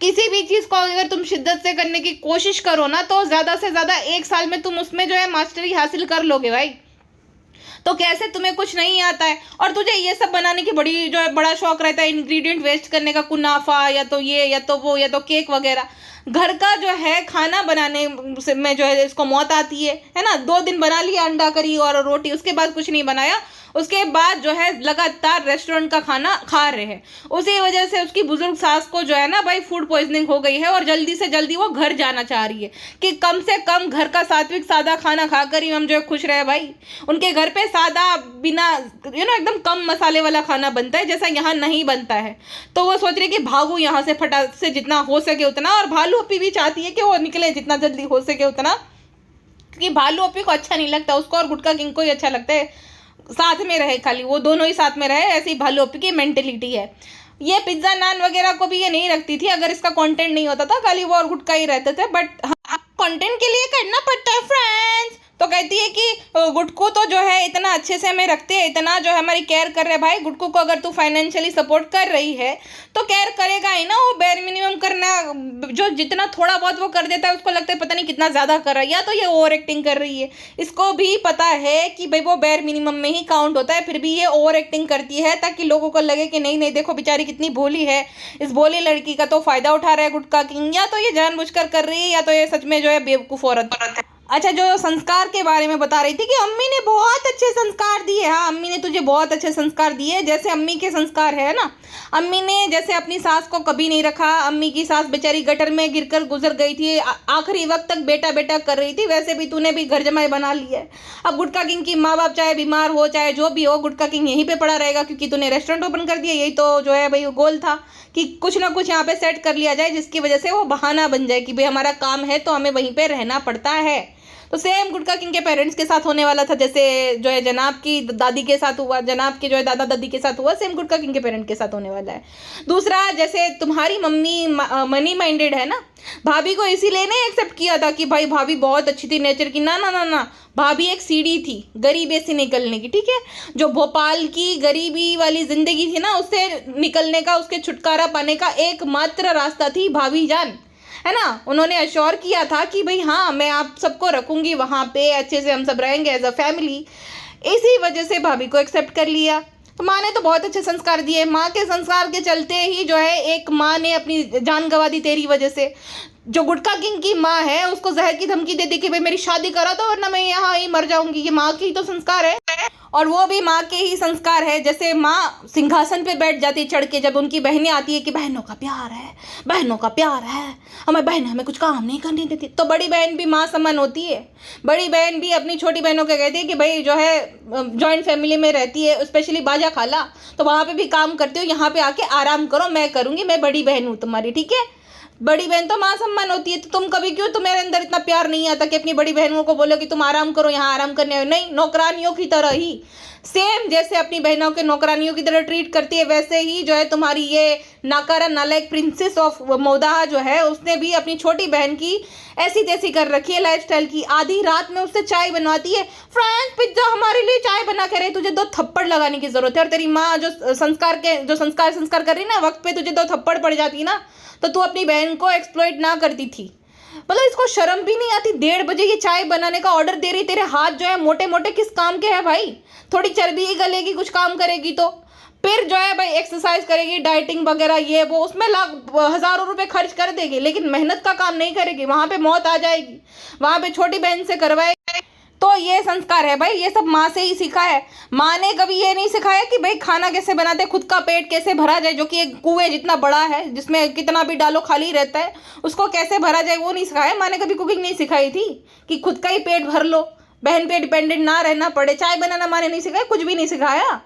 किसी भी चीज़ को अगर तुम शिद्दत से करने की कोशिश करो ना तो ज़्यादा से ज़्यादा 1 साल में तुम उसमें जो है मास्टरी हासिल कर लोगे भाई। तो कैसे तुम्हें कुछ नहीं आता है और तुझे ये सब बनाने की बड़ी जो है बड़ा शौक रहता है, इंग्रेडिएंट वेस्ट करने का, कुनाफा या तो ये या तो वो या तो केक वगैरह। घर का जो है खाना बनाने में जो है इसको मौत आती है ना। 2 दिन बना लिया अंडा करी और रोटी, उसके बाद कुछ नहीं बनाया। उसके बाद जो है लगातार रेस्टोरेंट का खाना खा रहे हैं। उसी वजह से उसकी बुजुर्ग सास को जो है ना भाई फूड पॉइजनिंग हो गई है और जल्दी से जल्दी वो घर जाना चाह रही है कि कम से कम घर का सात्विक सादा खाना खाकर ही हम जो है खुश रहे भाई। उनके घर पे सादा बिना एकदम कम मसाले वाला खाना बनता है जैसा यहाँ नहीं बनता है। तो वो सोच रही कि भागू यहाँ से फटाक से जितना हो सके उतना। और भालू अपी भी चाहती है कि वो निकले जितना जल्दी हो सके उतना, क्योंकि भालू अपी को अच्छा नहीं लगता, उसको और गुटखा किंग को ही अच्छा लगता है साथ में रहे, खाली वो दोनों ही साथ में रहे। ऐसी भालू अपी की मेंटेलिटी है। ये पिज्ज़ा नान वगैरह को भी ये नहीं रखती थी अगर इसका कंटेंट नहीं होता था, खाली वो और गुटखा ही रहते थे। बट कंटेंट के लिए करना पड़ता है फ्रेंड्स। तो कहती है कि गुटकू तो जो है इतना अच्छे से हमें रखते हैं, इतना जो है हमारी केयर कर रहे हैं भाई। गुटकू को अगर तू फाइनेंशियली सपोर्ट कर रही है तो केयर करेगा ही ना। वो बेयर मिनिमम करना, जो जितना थोड़ा बहुत वो कर देता है उसको लगता है पता नहीं कितना ज़्यादा कर रहा है, या तो ये ओवर एक्टिंग कर रही है। इसको भी पता है कि भाई वो बेयर मिनिमम में ही काउंट होता है, फिर भी ये ओवर एक्टिंग करती है ताकि लोगों को लगे कि नहीं नहीं देखो बेचारी कितनी भोली है, इस भोली लड़की का तो फ़ायदा उठा रहा है गुटखा किंग। या तो ये जानबूझकर कर रही है या तो ये सच में जो है बेवकूफ़ औरत है। अच्छा, जो संस्कार के बारे में बता रही थी कि अम्मी ने बहुत अच्छे संस्कार दिए। हाँ, अम्मी ने तुझे बहुत अच्छे संस्कार दिए। जैसे अम्मी के संस्कार है ना, अम्मी ने जैसे अपनी सास को कभी नहीं रखा। अम्मी की सास बेचारी गटर में गिरकर गुजर गई थी, आखिरी वक्त तक बेटा बेटा कर रही थी। वैसे भी तूने भी घर जमाई बना लिया है। अब गुटखा किंग की माँ बाप चाहे बीमार हो चाहे जो भी हो, गुटखा किंग यहीं पे पड़ा रहेगा क्योंकि तूने रेस्टोरेंट ओपन कर दिया। यही तो जो है भाई गोल था कि कुछ ना कुछ यहाँ पे सेट कर लिया जाए जिसकी वजह से वो बहाना बन जाए कि भाई हमारा काम है तो हमें वहीं पे रहना पड़ता है। तो सेम गुटखा किंग के पेरेंट्स के साथ होने वाला था, जैसे जो है जनाब की दादी के साथ हुआ, जनाब के जो है दादा दादी के साथ हुआ, सेम गुटखा किंग के पेरेंट के साथ होने वाला है। दूसरा, जैसे तुम्हारी मम्मी मनी माइंडेड है ना, भाभी को इसीलिए नहीं एक्सेप्ट किया था कि भाई भाभी बहुत अच्छी थी नेचर की। ना ना ना ना, भाभी एक सीढ़ी थी गरीबी से निकलने की। ठीक है, जो भोपाल की गरीबी वाली जिंदगी थी ना, उससे निकलने का, उसके छुटकारा पाने का एकमात्र रास्ता थी भाभी जान, है ना। उन्होंने अश्योर किया था कि भाई हाँ मैं आप सबको रखूंगी वहाँ पे, अच्छे से हम सब रहेंगे एज अ फैमिली। इसी वजह से भाभी को एक्सेप्ट कर लिया। तो माँ ने तो बहुत अच्छे संस्कार दिए। माँ के संस्कार के चलते ही जो है एक माँ ने अपनी जान गंवा दी तेरी वजह से। जो गुटखा किंग की माँ है उसको जहर की धमकी दे दी कि भाई मेरी शादी करा दो वरना मैं यहाँ ही मर जाऊंगी। ये माँ की ही तो संस्कार है, और वो भी माँ के ही संस्कार है। जैसे माँ सिंहासन पे बैठ जाती है चढ़ के, जब उनकी बहनें आती है कि बहनों का प्यार है, बहनों का प्यार है, हमें बहनें हमें कुछ काम नहीं करने देती, तो बड़ी बहन भी माँ समान होती है। बड़ी बहन भी अपनी छोटी बहनों को कहती है कि भाई जो है जॉइंट फैमिली में रहती है, स्पेशली बाजा खाला, तो वहाँ पे भी काम करती हो, यहाँ पे आके आराम करो, मैं करूँगी, मैं बड़ी बहन हूँ तुम्हारी। ठीक है, बड़ी बहन तो माँ सम्मान होती है। तो तुम कभी क्यों, तुम्हारे अंदर इतना प्यार नहीं आता कि अपनी बड़ी बहनों को बोलो कि तुम आराम करो, यहाँ आराम करने आए? नहीं, नौकरानियों की तरह ही, सेम जैसे अपनी बहनों के नौकरानियों की तरह ट्रीट करती है, वैसे ही जो है तुम्हारी ये नाकारा नालायक प्रिंसेस ऑफ मौदाहा जो है, उसने भी अपनी छोटी बहन की ऐसी तैसी कर रखी है लाइफस्टाइल की। आधी रात में उससे चाय बनवाती है, फ्रेंड्स पिज्जा हमारे लिए चाय बना के रहे, तुझे 2 थप्पड़ लगाने की जरूरत है। और तेरी माँ जो संस्कार कर रही ना, वक्त पे तुझे 2 थप्पड़ पड़ जाती ना, तो तू अपनी बहन को एक्सप्लॉइट ना करती थी। मतलब इसको शर्म भी नहीं आती, 1:30 बजे ये चाय बनाने का ऑर्डर दे रही। तेरे हाथ जो है मोटे मोटे किस काम के हैं भाई? थोड़ी चर्बी ही गलेगी कुछ काम करेगी तो। फिर जो है भाई एक्सरसाइज करेगी, डाइटिंग वगैरह ये वो, उसमें हज़ारों रुपए खर्च कर देगी, लेकिन मेहनत का काम नहीं करेगी। वहाँ पे मौत आ जाएगी, वहाँ पे छोटी बहन से करवाएगी। तो ये संस्कार है भाई, ये सब माँ से ही सीखा है। माँ ने कभी ये नहीं सिखाया कि भाई खाना कैसे बनाते, खुद का पेट कैसे भरा जाए, जो कि एक कुएं जितना बड़ा है जिसमें कितना भी डालो खाली रहता है, उसको कैसे भरा जाए वो नहीं सिखाया। माँ ने कभी कुकिंग नहीं सिखाई थी कि खुद का ही पेट भर लो, बहन पे डिपेंडेंट ना रहना पड़े। चाय बनाना माँ ने नहीं सिखाया, कुछ भी नहीं सिखाया,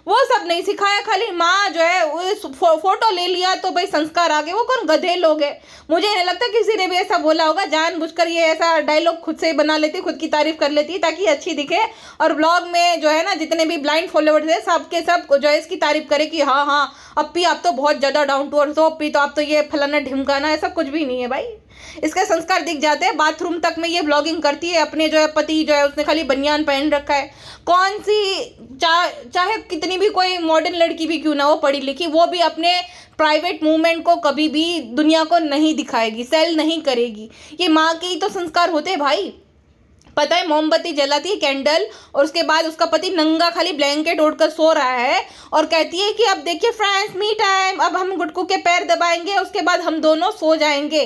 वो सब नहीं सिखाया। खाली माँ जो है उस फोटो ले लिया तो भाई संस्कार आ गए। वो कौन गधे लोग हैं? मुझे नहीं लगता किसी ने भी ऐसा बोला होगा। जानबूझकर ये ऐसा डायलॉग खुद से ही बना लेती, खुद की तारीफ कर लेती ताकि अच्छी दिखे, और ब्लॉग में जो है ना जितने भी ब्लाइंड फॉलोअर्स हैं सब के सब जो है इसकी तारीफ करे कि हाँ हाँ अप्पी आप तो बहुत ज़्यादा डाउन टू अर्थ हो, अप्पी तो आप तो ये फलाना ढिमकाना, ऐसा कुछ भी नहीं है भाई। इसके संस्कार दिख जाते हैं। बाथरूम तक में ये ब्लॉगिंग करती है, अपने जो है पति जो है उसने खाली बनियान पहन रखा है। कौन सी चाहे कितनी भी कोई मॉडर्न लड़की भी क्यों ना हो, पढ़ी लिखी, वो भी अपने प्राइवेट मूवमेंट को कभी भी दुनिया को नहीं दिखाएगी, सेल नहीं करेगी। ये माँ के ही तो संस्कार होते हैं भाई। पता है, मोमबत्ती जलाती है कैंडल, और उसके बाद उसका पति नंगा खाली ब्लैंकेट ओढ़कर सो रहा है, और कहती है कि अब देखिए फ्रेंड्स मी टाइम, अब हम गुड्डू के पैर दबाएंगे, उसके बाद हम दोनों सो जाएंगे।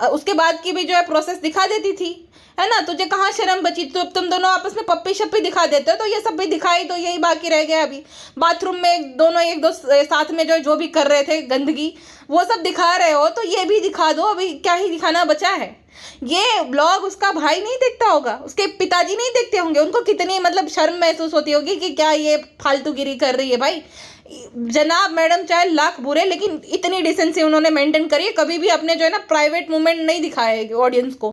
उसके बाद की भी जो है प्रोसेस दिखा देती थी, है ना। तुझे कहाँ शर्म बची? तो अब तुम दोनों आपस में पप्पी शप्पी दिखा देते हो, तो ये सब भी दिखाई, तो यही बाकी रह गया अभी। बाथरूम में दोनों एक दो साथ में जो भी कर रहे थे गंदगी, वो सब दिखा रहे हो, तो ये भी दिखा दो। अभी क्या ही दिखाना बचा है। ये ब्लॉग उसका भाई नहीं देखता होगा, उसके पिताजी नहीं देखते होंगे, उनको कितनी मतलब शर्म महसूस होती होगी कि क्या ये फालतूगिरी कर रही है। भाई जनाब मैडम चाहे लाख बुरे, लेकिन इतनी डिसेंसी उन्होंने मेंटेन करी है, कभी भी अपने जो है ना प्राइवेट मूवमेंट नहीं दिखाए ऑडियंस को।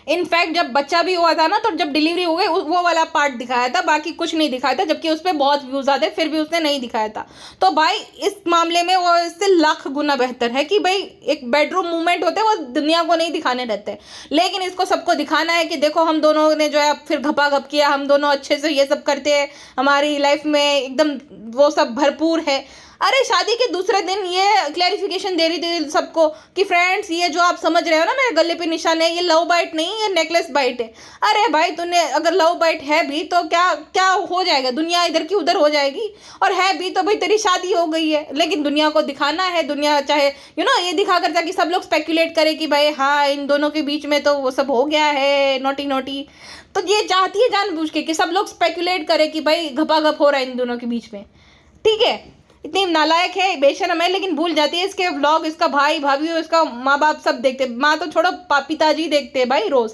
इनफैक्ट जब बच्चा भी हुआ था ना, तो जब डिलीवरी हो गई वो वाला पार्ट दिखाया था, बाकी कुछ नहीं दिखाया था, जबकि उस पर बहुत व्यूज आते फिर भी उसने नहीं दिखाया था। तो भाई इस मामले में वो इससे लाख गुना बेहतर है कि भाई एक बेडरूम मूवमेंट होते हैं वो दुनिया को नहीं दिखाने रहते, लेकिन इसको सबको दिखाना है कि देखो हम दोनों ने जो है फिर घपाघप किया, हम दोनों अच्छे से ये सब करते हैं, हमारी लाइफ में एकदम वो सब भरपूर है। अरे शादी के दूसरे दिन ये क्लैरिफिकेशन दे रही थी सबको कि फ्रेंड्स ये जो आप समझ रहे हो ना मेरे गले पे निशान है, ये लव बाइट नहीं, ये नेकलेस बाइट है। अरे भाई तूने अगर लव बाइट है भी तो क्या क्या हो जाएगा, दुनिया इधर की उधर हो जाएगी, और है भी तो भाई तेरी शादी हो गई है। लेकिन दुनिया को दिखाना है, दुनिया चाहे ये दिखा कर ताकि सब लोग स्पेकुलेट करे कि भाई हाँ इन दोनों के बीच में तो वो सब हो गया है, नोटी नोटी। तो ये चाहती है जानबूझ के कि सब लोग स्पेकुलेट करे कि भाई घपाघप हो रहा है इन दोनों के बीच में। ठीक है, इतनी नालायक है, बेशरम है, लेकिन भूल जाती है इसके व्लॉग इसका भाई भाभी और इसका माँ बाप सब देखते, माँ तो छोड़ो पिताजी देखते हैं भाई रोज।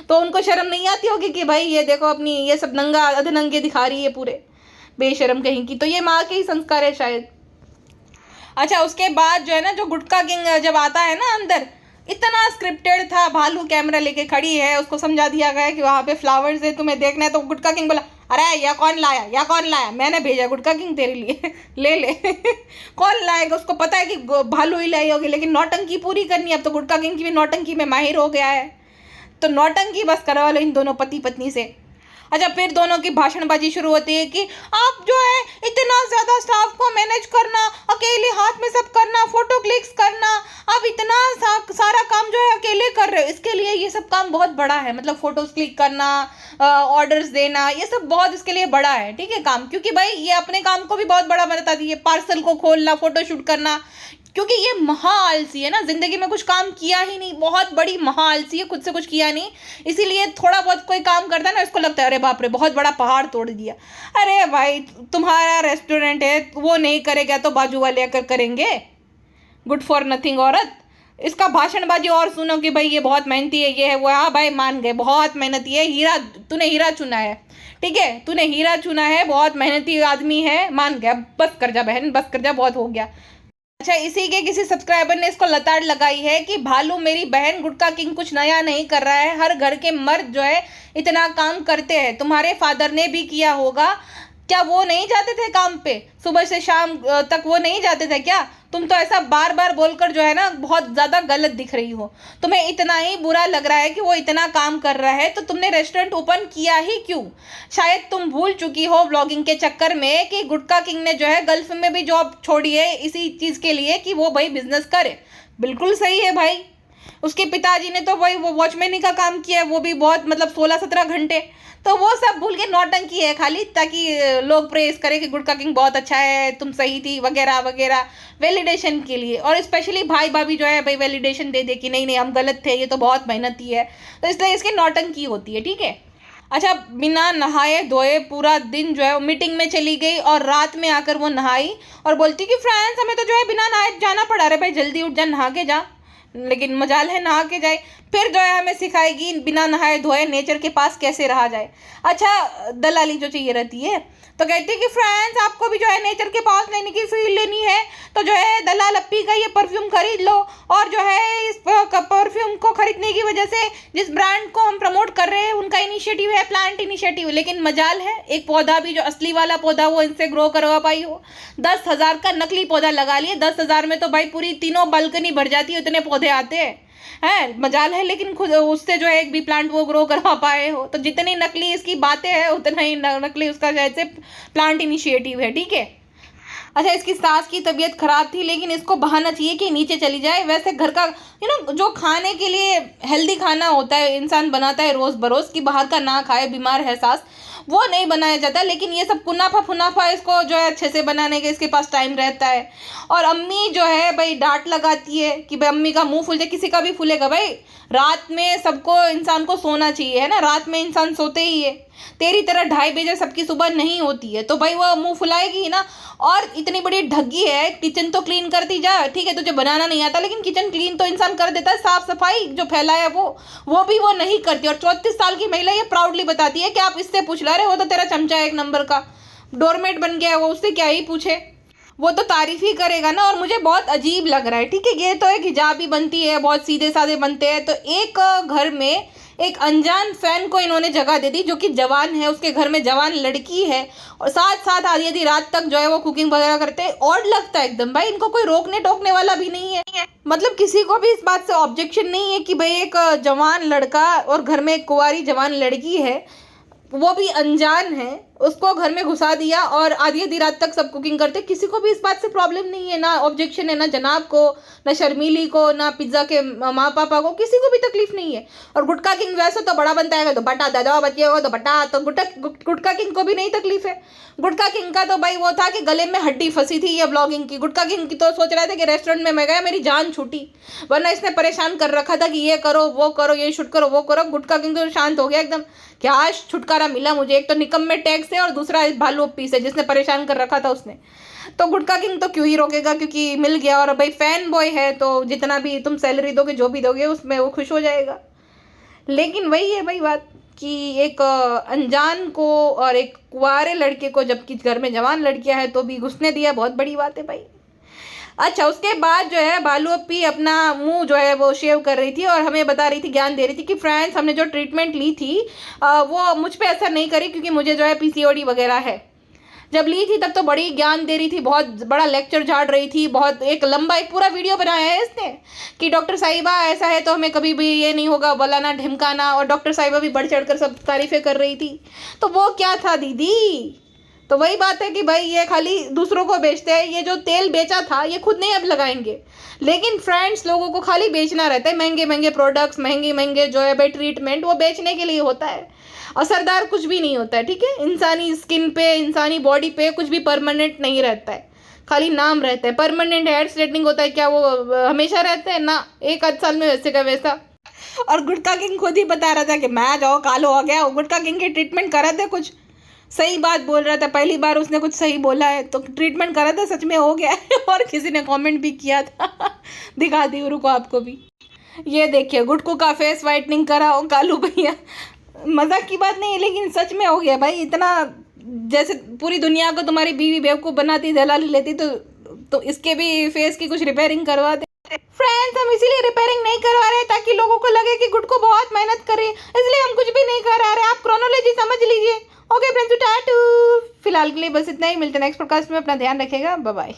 तो उनको शर्म नहीं आती होगी कि भाई ये देखो अपनी ये सब नंगा अधनंगे दिखा रही है पूरे, बेशरम कहीं की। तो ये माँ के ही संस्कार है शायद। अच्छा उसके बाद जो है ना, जो गुटका किंग जब आता है ना अंदर, इतना स्क्रिप्टेड था, भालू कैमरा लेके खड़ी है, उसको समझा दिया गया कि वहाँ पे फ्लावर्स है, तुम्हें देखना है। तो गुटका किंग बोला अरे या कौन लाया, मैंने भेजा गुटका किंग तेरे लिए ले ले कौन लाएगा? उसको पता है कि भालू ही लाई होगी, लेकिन नौटंकी पूरी करनी है। अब तो गुटका किंग की भी नौटंकी में माहिर हो गया है, तो नौटंकी बस करवा लो इन दोनों पति पत्नी से। अच्छा फिर दोनों की भाषणबाजी शुरू होती है कि आप जो है इतना ज़्यादा स्टाफ को मैनेज करना, अकेले हाथ में सब करना, फोटो क्लिक्स करना, आप इतना सारा काम जो है अकेले कर रहे हो, इसके लिए ये सब काम बहुत बड़ा है। मतलब फोटोज क्लिक करना, ऑर्डर्स देना, ये सब बहुत इसके लिए बड़ा है। ठीक है काम, क्योंकि भाई ये अपने काम को भी बहुत बड़ा बताती है, पार्सल को खोलना, फोटो शूट करना, क्योंकि ये महा आलसी है ना, जिंदगी में कुछ काम किया ही नहीं, बहुत बड़ी महा आलसी है, खुद से कुछ किया नहीं, इसीलिए थोड़ा बहुत कोई काम करता है ना इसको लगता है अरे बाप रे बहुत बड़ा पहाड़ तोड़ दिया। अरे भाई तुम्हारा रेस्टोरेंट है, वो नहीं करेगा तो बाजू वाले आकर करेंगे, गुड फॉर नथिंग औरत। इसका भाषणबाजी और सुनो कि भाई ये बहुत मेहनती है, ये है वो। हाँ भाई मान गए, बहुत मेहनती है, हीरा तूने हीरा चुना है, ठीक है तूने हीरा चुना है, बहुत मेहनती आदमी है, मान गया, बस कर जा बहन, बस कर जा, बहुत हो गया। अच्छा इसी के किसी सब्सक्राइबर ने इसको लताड़ लगाई है कि भालू मेरी बहन, गुटका किंग कुछ नया नहीं कर रहा है, हर घर के मर्द जो है इतना काम करते हैं, तुम्हारे फादर ने भी किया होगा, क्या वो नहीं जाते थे काम पे, सुबह से शाम तक वो नहीं जाते थे क्या? तुम तो ऐसा बार बार बोलकर जो है ना बहुत ज़्यादा गलत दिख रही हो, तुम्हें इतना ही बुरा लग रहा है कि वो इतना काम कर रहा है, तो तुमने रेस्टोरेंट ओपन किया ही क्यों? शायद तुम भूल चुकी हो व्लॉगिंग के चक्कर में कि गुटका किंग ने जो है गल्फ में भी जॉब छोड़ी है इसी चीज़ के लिए कि वो भाई बिजनेस करे। बिल्कुल सही है भाई, उसके पिताजी ने तो भाई वो वॉचमैनी का काम किया है, वो भी बहुत मतलब 16-17 घंटे, तो वो सब भूल के नौटंकी है खाली, ताकि लोग प्रेस करें कि गुटका किंग बहुत अच्छा है, तुम सही थी वगैरह वगैरह, वैलिडेशन के लिए। और स्पेशली भाई भाभी जो है भाई वैलिडेशन दे दे कि नहीं नहीं हम गलत थे, ये तो बहुत मेहनती है, तो इसलिए इसकी नौटंकी होती है। ठीक है। अच्छा बिना नहाए धोए पूरा दिन जो है मीटिंग में चली गई, और रात में आकर वो नहाई और बोलती कि फ्रेंड्स हमें तो जो है बिना नहाए जाना पड़ा, अरे भाई जल्दी उठ जा, नहा के जा, लेकिन मजाल है नहा के जाए। फिर जो है हमें सिखाएगी बिना नहाए धोए नेचर के पास कैसे रहा जाए। अच्छा दलाली जो चाहिए रहती है, तो कहती है कि फ्रेंड्स आपको भी जो है नेचर के पास लेने की फील लेनी है, तो जो है दलाल अप्पी का ये परफ्यूम खरीद लो, और जो है इस परफ्यूम को खरीदने की वजह से जिस ब्रांड को हम प्रमोट कर रहे हैं उनका इनिशिएटिव है प्लांट इनिशिएटिव, लेकिन मजाल है एक पौधा भी जो असली वाला पौधा वो इनसे ग्रो करवा पाई हो। 10,000 का नकली पौधा लगा लिए, 10,000 में तो भाई पूरी तीनों बालकनी भर जाती है, इतने पौधे पौधे आते हैं मजाल है, लेकिन खुद उससे जो है एक भी प्लांट वो ग्रो करवा पाए हो। तो जितनी नकली इसकी बातें हैं उतना ही नकली उसका जैसे प्लांट इनिशिएटिव है, ठीक है। अच्छा, इसकी सास की तबीयत खराब थी, लेकिन इसको बहाना चाहिए कि नीचे चली जाए। वैसे घर का जो खाने के लिए हेल्दी खाना होता है इंसान बनाता है रोज़ बरोज़, कि बाहर का ना खाए, बीमार है सास, वो नहीं बनाया जाता। लेकिन ये सब कुनाफा फुनाफा इसको जो है अच्छे से बनाने के इसके पास टाइम रहता है। और अम्मी जो है भाई डांट लगाती है कि भाई अम्मी का मुंह फूल जाए, किसी का भी फूलेगा भाई। रात में सबको इंसान को सोना चाहिए, है ना, रात में इंसान सोते ही है। तेरी तरह 2:30 बजे सबकी सुबह नहीं होती है, तो भाई वो मुंह फुलाएगी ही ना। और इतनी बड़ी ढग्गी है, किचन तो क्लीन करती जा, ठीक है, तुझे बनाना नहीं आता, लेकिन किचन क्लीन तो इंसान कर देता है। साफ सफाई जो फैलाया वो भी वो नहीं करती। और 34 साल की महिला ये प्राउडली बताती है कि आप इससे पूछ ला रहे हो, तो तेरा चमचा एक नंबर का डोरमेट बन गया है, वो उससे क्या ही पूछे, वो तो तारीफ ही करेगा ना। और मुझे बहुत अजीब लग रहा है, ठीक है, ये तो एक हिजाबी बनती है, बहुत सीधे साधे बनते हैं। तो एक घर में एक अनजान फैन को इन्होंने जगह दे दी, जो कि जवान है, उसके घर में जवान लड़की है, और साथ साथ आधी आधी रात तक जो है वो कुकिंग वगैरह करते हैं। ऑड लगता है एकदम भाई, इनको कोई रोकने टोकने वाला भी नहीं है। मतलब किसी को भी इस बात से ऑब्जेक्शन नहीं है कि भाई एक जवान लड़का और घर में एक कुंवारी जवान लड़की है, वो भी अनजान है, उसको घर में घुसा दिया और आधी आधी रात तक सब कुकिंग करते। किसी को भी इस बात से प्रॉब्लम नहीं है, ना ऑब्जेक्शन है, ना जनाब को, ना शर्मीली को, ना पिज्ज़ा के माँ पापा को, किसी को भी तकलीफ नहीं है। और गुटका किंग वैसे तो बड़ा बनता है, तो बटा दादा बच्चे हो तो बटा, तो गुटका किंग को भी नहीं तकलीफ है। गुटका किंग का तो भाई वो था कि गले में हड्डी फंसी थी ये ब्लॉगिंग की। गुटका किंग की तो सोच रहे थे कि रेस्टोरेंट में मैं गया मेरी जान छूटी, वरना इसने परेशान कर रखा था कि ये करो वो करो, ये शूट करो वो करो। गुटका किंग तो शांत हो गया एकदम, क्या छुटकारा मिला मुझे। एक तो निकम्मे टैग से और दूसरा भालू अप्पी से, जिसने परेशान कर रखा था उसने। तो गुटका किंग तो क्यों ही रोकेगा, क्योंकि मिल गया। और भाई फैन बॉय है, तो जितना भी तुम सैलरी दोगे, जो भी दोगे, उसमें वो खुश हो जाएगा। लेकिन वही है भाई बात कि एक अनजान को और एक कुंवारे लड़के को, जबकि घर में जवान लड़कियां हैं, तो भी घुसने दिया, बहुत बड़ी बात है भाई। अच्छा, उसके बाद जो है भालू अप्पी अपना मुंह जो है वो शेव कर रही थी और हमें बता रही थी, ज्ञान दे रही थी कि फ्रेंड्स, हमने जो ट्रीटमेंट ली थी वो मुझ पे असर नहीं करी, क्योंकि मुझे जो है पीसीओडी वगैरह है। जब ली थी तब तो बड़ी ज्ञान दे रही थी, बहुत बड़ा लेक्चर झाड़ रही थी, बहुत एक लंबा एक पूरा वीडियो बनाया है इसने कि डॉक्टर साहिबा ऐसा है तो हमें कभी भी ये नहीं होगा, बलाना ढिमकाना। और डॉक्टर साहिबा भी बढ़ चढ़ कर सब तारीफें कर रही थी। तो वो क्या था दीदी, तो वही बात है कि भाई ये खाली दूसरों को बेचते हैं। ये जो तेल बेचा था ये खुद नहीं अब लगाएंगे, लेकिन फ्रेंड्स लोगों को खाली बेचना रहता है। महंगे महंगे प्रोडक्ट्स, महंगे महंगे जो है भाई ट्रीटमेंट, वो बेचने के लिए होता है। असरदार कुछ भी नहीं होता है, ठीक है। इंसानी स्किन पे, इंसानी बॉडी पे कुछ भी परमानेंट नहीं रहता है, खाली नाम रहता है। परमानेंट हेयर स्ट्रेटनिंग होता है क्या वो हमेशा रहता है ना, एक आध साल में वैसे का वैसा। और गुटका किंग खुद ही बता रहा था कि मैं जाओ कालो हो गया। गुटका किंग की ट्रीटमेंट करा थे, कुछ सही बात बोल रहा था, पहली बार उसने कुछ सही बोला है, तो ट्रीटमेंट करा था, सच में हो गया है। और किसी ने कमेंट भी किया था, दिखा दी रुको आपको भी, ये देखिए गुटकू का फेस वाइटनिंग कराओ कालू भैया। मजाक की बात नहीं है, लेकिन सच में हो गया भाई। इतना जैसे पूरी दुनिया को तुम्हारी बीवी बेवकूफ़ बनाती, दलाली लेती, तो इसके भी फेस की कुछ रिपेयरिंग करवा दे। फ्रेंड्स, हम इसीलिए रिपेयरिंग नहीं करवा रहे ताकि लोगों को लगे कि गुटकू बहुत मेहनत करे, इसलिए हम कुछ भी नहीं करा रहे। आप क्रोनोलॉजी समझ लीजिए। Okay friends, टाटू। फिलहाल के लिए बस इतना ही, मिलते हैं नेक्स्ट पॉडकास्ट में। अपना ध्यान रखिएगा, बाय बाय।